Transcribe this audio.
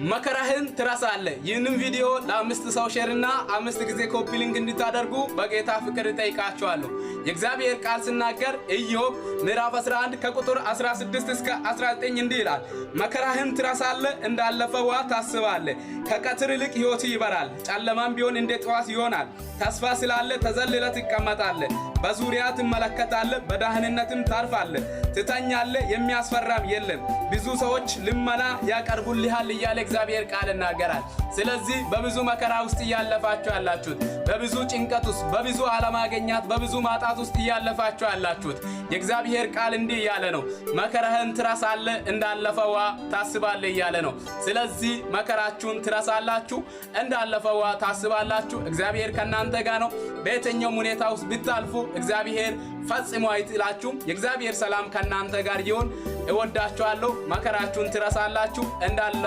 መከራህን ትረሳለህ። ይህንን ቪዲዮ ለአምስት ሰው ሼርና 5 ጊዜ ኮፒ ሊንክ እንድታደርጉ በጌታ ፍቅር ጠይቃችኋለሁ። የእግዚአብሔር ቃል ሲናገር ኢዮብ ምዕራፍ 11 ከቁጥር 16 እስከ 19 እንዲህ ይላል። መከራህን ትረሳለህ፣ እንዳለፈ ውሃ ታስባለህ። ከቀትር ይልቅ ሕይወት ይበራል፣ ጨለማም ቢሆን እንደ ጠዋት ይሆናል። ተስፋ ስላለ ተዘልለህ ትቀመጣለህ፣ በዙሪያ ትመለከታለህ፣ በደህንነትም ታርፋለህ። ትተኛለህ፣ የሚያስፈራም የለም። ብዙ ሰዎች ልመና ያቀርቡልሃል እያለ እግዚአብሔር ቃል ይናገራል። ስለዚህ በብዙ መከራ ውስጥ እያለፋችሁ ያላችሁት፣ በብዙ ጭንቀት ውስጥ፣ በብዙ አለማግኘት፣ በብዙ ማጣት ውስጥ እያለፋችሁ ያላችሁት የእግዚአብሔር ቃል እንዲህ እያለ ነው። መከራህን ትረሳለህ፣ እንዳለፈው ውሃ ታስባለህ እያለ ነው። ስለዚህ መከራችሁን ትረሳላችሁ፣ እንዳለፈው ውሃ ታስባላችሁ። እግዚአብሔር ከእናንተ ጋር ነው። በየትኛውም ሁኔታ ውስጥ ብታልፉ እግዚአብሔር ፈጽሞ አይጥላችሁም። የእግዚአብሔር ሰላም ከእናንተ ጋር ይሁን። እወዳችኋለሁ። መከራችሁን ትረሳላችሁ እንዳለ